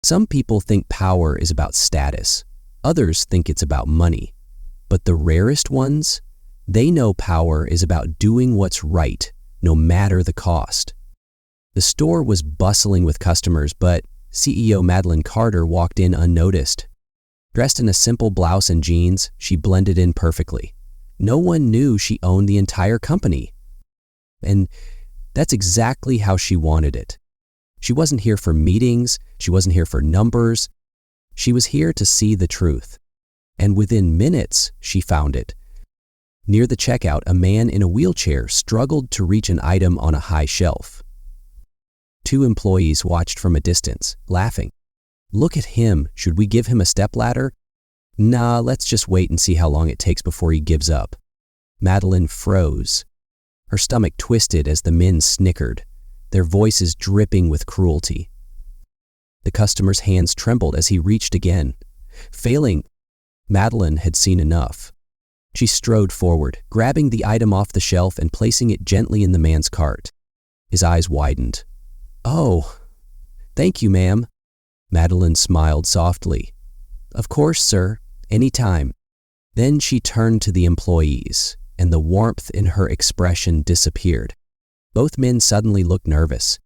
Some people think power is about status. Others think it's about money. But the rarest ones, they know power is about doing what's right, no matter the cost. The store was bustling with customers, but CEO Madeline Carter walked in unnoticed. Dressed in a simple blouse and jeans, she blended in perfectly. No one knew she owned the entire company. And that's exactly how she wanted it. She wasn't here for meetings, she wasn't here for numbers. She was here to see the truth. And within minutes, she found it. Near the checkout, a man in a wheelchair struggled to reach an item on a high shelf. 2 employees watched from a distance, laughing. "Look at him, should we give him a stepladder?" "Nah, let's just wait and see how long it takes before he gives up." Madeline froze. Her stomach twisted as the men snickered, their voices dripping with cruelty. The customer's hands trembled as he reached again. Failing, Madeline had seen enough. She strode forward, grabbing the item off the shelf and placing it gently in the man's cart. His eyes widened. "Oh, thank you, ma'am." Madeline smiled softly. "Of course, sir, any time." Then she turned to the employees, and the warmth in her expression disappeared. Both men suddenly looked nervous.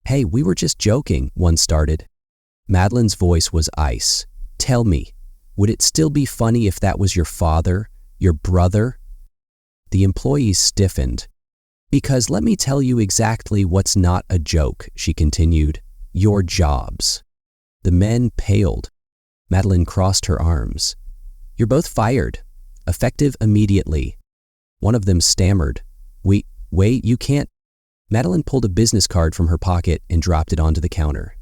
"Hey, we were just joking," one started. Madeline's voice was ice. "Tell me, would it still be funny if that was your father, your brother?" The employees stiffened. "Because let me tell you exactly what's not a joke," she continued. "Your jobs." The men paled. Madeline crossed her arms. "You're both fired. Effective immediately." One of them stammered. Wait, you can't." Madeline pulled a business card from her pocket and dropped it onto the counter.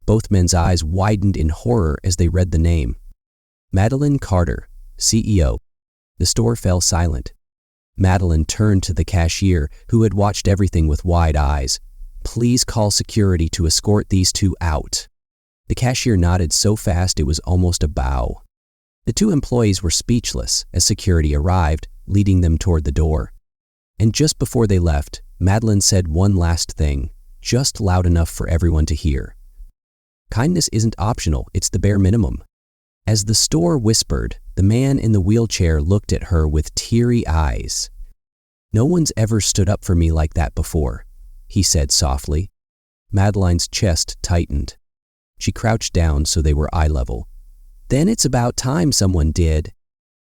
Both men's eyes widened in horror as they read the name. Madeline Carter, CEO. The store fell silent. Madeline turned to the cashier, who had watched everything with wide eyes. "Please call security to escort these 2 out." The cashier nodded so fast it was almost a bow. The 2 employees were speechless as security arrived, leading them toward the door. And just before they left, Madeline said one last thing, just loud enough for everyone to hear. "Kindness isn't optional, it's the bare minimum." As the store whispered, the man in the wheelchair looked at her with teary eyes. "No one's ever stood up for me like that before," he said softly. Madeline's chest tightened. She crouched down so they were eye level. "Then it's about time someone did."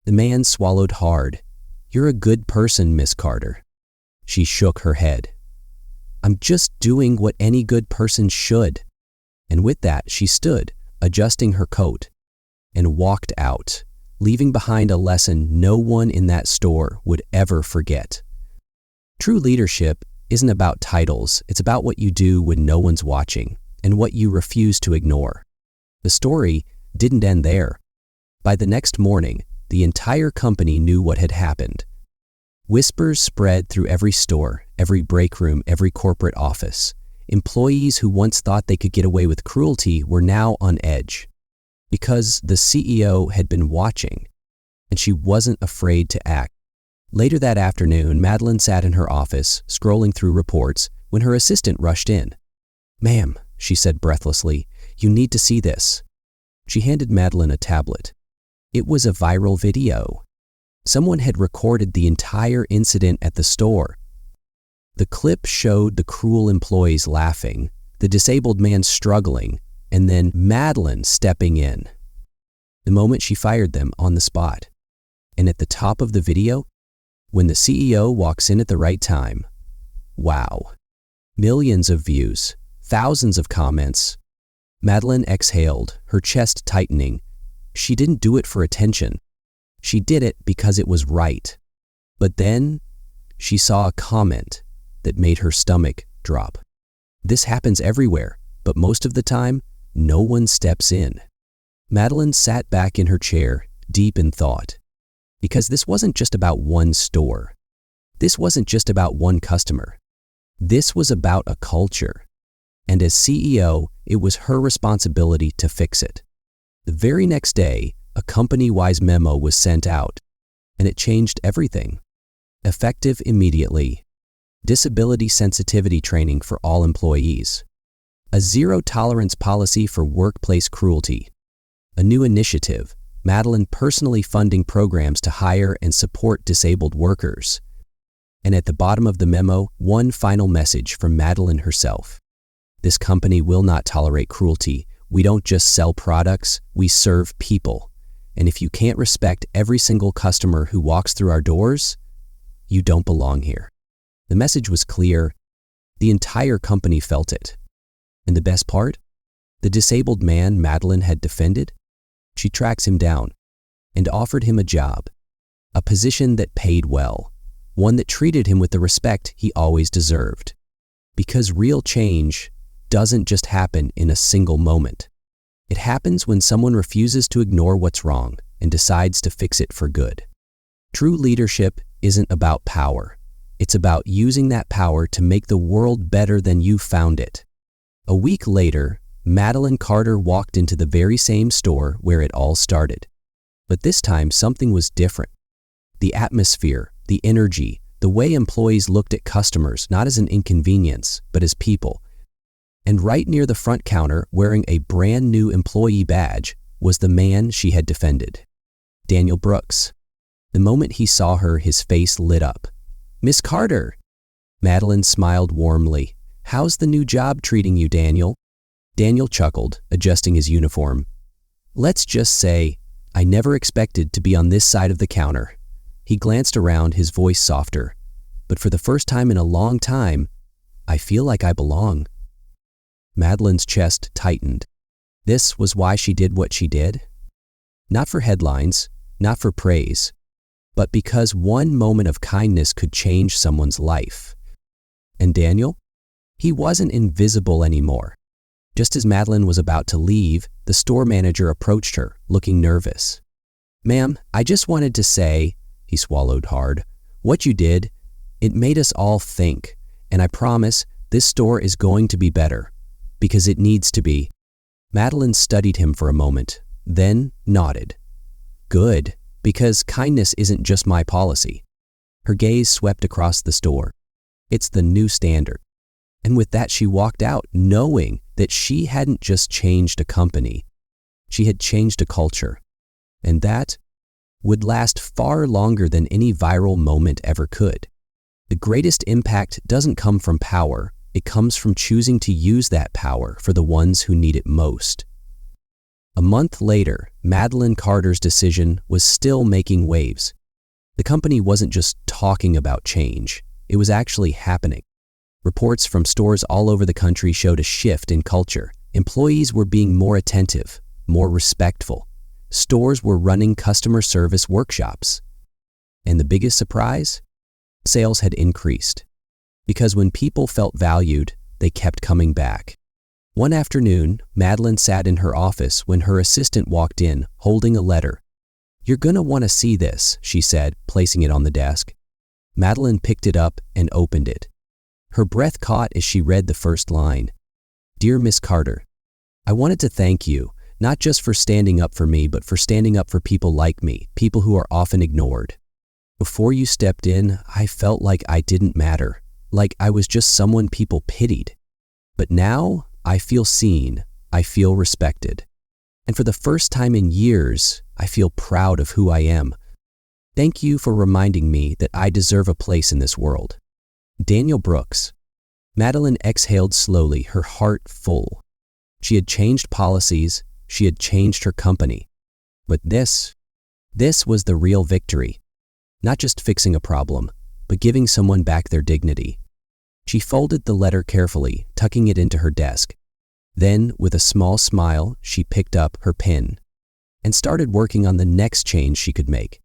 The man swallowed hard. "You're a good person, Miss Carter." She shook her head. "I'm just doing what any good person should." And with that, she stood, adjusting her coat, and walked out, leaving behind a lesson no one in that store would ever forget. True leadership isn't about titles, it's about what you do when no one's watching, and what you refuse to ignore. The story didn't end there. By the next morning, the entire company knew what had happened. Whispers spread through every store, every break room, every corporate office. Employees who once thought they could get away with cruelty were now on edge. Because the CEO had been watching, and she wasn't afraid to act. Later that afternoon, Madeline sat in her office, scrolling through reports, when her assistant rushed in. "Ma'am," she said breathlessly, "you need to see this." She handed Madeline a tablet. It was a viral video. Someone had recorded the entire incident at the store. The clip showed the cruel employees laughing, the disabled man struggling, and then Madeline stepping in. The moment she fired them on the spot. And at the top of the video, when the CEO walks in at the right time. Wow. Millions of views, thousands of comments. Madeline exhaled, her chest tightening. She didn't do it for attention. She did it because it was right. But then she saw a comment that made her stomach drop. This happens everywhere, but most of the time, no one steps in. Madeline sat back in her chair, deep in thought. Because this wasn't just about one store. This wasn't just about one customer. This was about a culture. And as CEO, it was her responsibility to fix it. The very next day, a company-wide memo was sent out, and it changed everything. Effective immediately. Disability sensitivity training for all employees. A zero-tolerance policy for workplace cruelty. A new initiative, Madeline personally funding programs to hire and support disabled workers. And at the bottom of the memo, one final message from Madeline herself. This company will not tolerate cruelty. We don't just sell products, we serve people. And if you can't respect every single customer who walks through our doors, you don't belong here. The message was clear. The entire company felt it. And the best part? The disabled man Madeline had defended? She tracks him down and offered him a job, a position that paid well, one that treated him with the respect he always deserved. Because real change doesn't just happen in a single moment. It happens when someone refuses to ignore what's wrong and decides to fix it for good. True leadership isn't about power. It's about using that power to make the world better than you found it. A week later, Madeline Carter walked into the very same store where it all started. But this time, something was different. The atmosphere, the energy, the way employees looked at customers not as an inconvenience, but as people. And right near the front counter, wearing a brand new employee badge, was the man she had defended. Daniel Brooks. The moment he saw her, his face lit up. "Miss Carter!" Madeline smiled warmly. "How's the new job treating you, Daniel?" Daniel chuckled, adjusting his uniform. "Let's just say, I never expected to be on this side of the counter." He glanced around, his voice softer. "But for the first time in a long time, I feel like I belong." Madeline's chest tightened. This was why she did what she did? Not for headlines, not for praise, but because one moment of kindness could change someone's life. And Daniel? He wasn't invisible anymore. Just as Madeline was about to leave, the store manager approached her, looking nervous. "Ma'am, I just wanted to say," he swallowed hard, "what you did, it made us all think, and I promise this store is going to be better, because it needs to be." Madeline studied him for a moment, then nodded. "Good, because kindness isn't just my policy." Her gaze swept across the store. "It's the new standard." And with that, she walked out, knowing that she hadn't just changed a company. She had changed a culture. And that would last far longer than any viral moment ever could. The greatest impact doesn't come from power. It comes from choosing to use that power for the ones who need it most. A month later, Madeline Carter's decision was still making waves. The company wasn't just talking about change. It was actually happening. Reports from stores all over the country showed a shift in culture. Employees were being more attentive, more respectful. Stores were running customer service workshops. And the biggest surprise? Sales had increased. Because when people felt valued, they kept coming back. One afternoon, Madeline sat in her office when her assistant walked in, holding a letter. "You're gonna want to see this," she said, placing it on the desk. Madeline picked it up and opened it. Her breath caught as she read the first line. "Dear Miss Carter, I wanted to thank you, not just for standing up for me, but for standing up for people like me, people who are often ignored. Before you stepped in, I felt like I didn't matter, like I was just someone people pitied. But now, I feel seen, I feel respected. And for the first time in years, I feel proud of who I am. Thank you for reminding me that I deserve a place in this world." Daniel Brooks. Madeline exhaled slowly, her heart full. She had changed policies, she had changed her company. But this was the real victory. Not just fixing a problem, but giving someone back their dignity. She folded the letter carefully, tucking it into her desk. Then, with a small smile, she picked up her pen and started working on the next change she could make.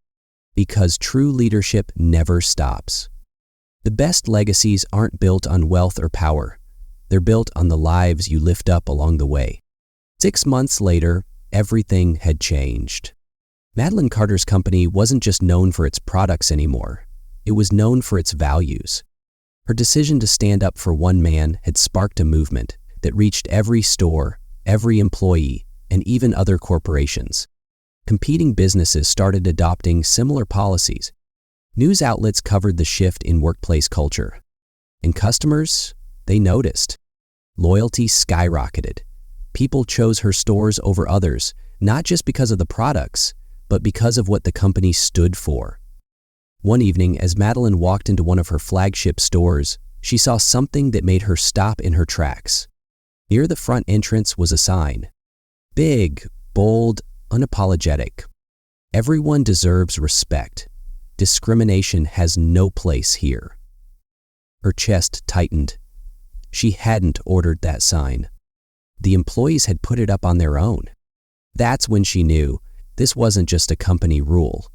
Because true leadership never stops. The best legacies aren't built on wealth or power. They're built on the lives you lift up along the way. 6 months later, everything had changed. Madeline Carter's company wasn't just known for its products anymore. It was known for its values. Her decision to stand up for one man had sparked a movement that reached every store, every employee, and even other corporations. Competing businesses started adopting similar policies. News outlets covered the shift in workplace culture. And customers, they noticed. Loyalty skyrocketed. People chose her stores over others, not just because of the products, but because of what the company stood for. One evening, as Madeline walked into one of her flagship stores, she saw something that made her stop in her tracks. Near the front entrance was a sign. Big, bold, unapologetic. Everyone deserves respect. Discrimination has no place here. Her chest tightened. She hadn't ordered that sign. The employees had put it up on their own. That's when she knew this wasn't just a company rule.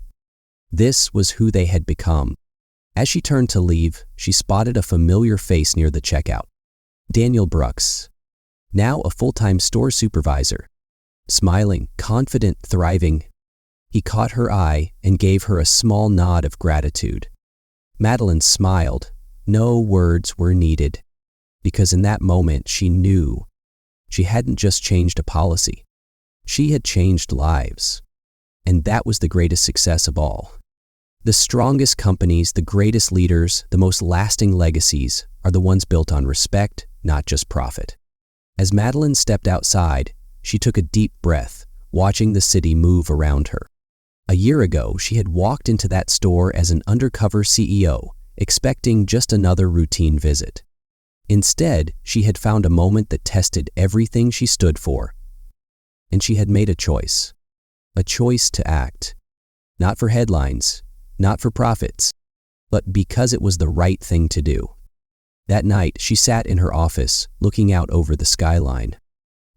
This was who they had become. As she turned to leave, she spotted a familiar face near the checkout. Daniel Brooks, now a full-time store supervisor. Smiling, confident, thriving. He caught her eye and gave her a small nod of gratitude. Madeline smiled. No words were needed, because in that moment she knew she hadn't just changed a policy. She had changed lives. And that was the greatest success of all. The strongest companies, the greatest leaders, the most lasting legacies are the ones built on respect, not just profit. As Madeline stepped outside, she took a deep breath, watching the city move around her. A year ago, she had walked into that store as an undercover CEO, expecting just another routine visit. Instead, she had found a moment that tested everything she stood for. And she had made a choice to act. Not for headlines, not for profits, but because it was the right thing to do. That night, she sat in her office, looking out over the skyline.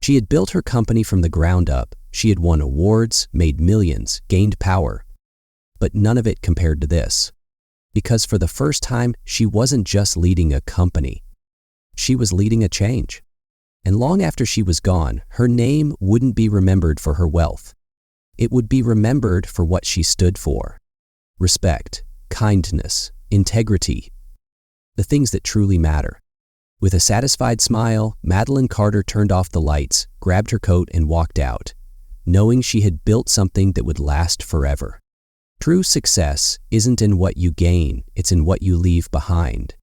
She had built her company from the ground up. She had won awards, made millions, gained power. But none of it compared to this. Because for the first time, she wasn't just leading a company. She was leading a change. And long after she was gone, her name wouldn't be remembered for her wealth. It would be remembered for what she stood for. Respect, kindness, integrity. The things that truly matter. With a satisfied smile, Madeline Carter turned off the lights, grabbed her coat, and walked out, knowing she had built something that would last forever. True success isn't in what you gain, it's in what you leave behind.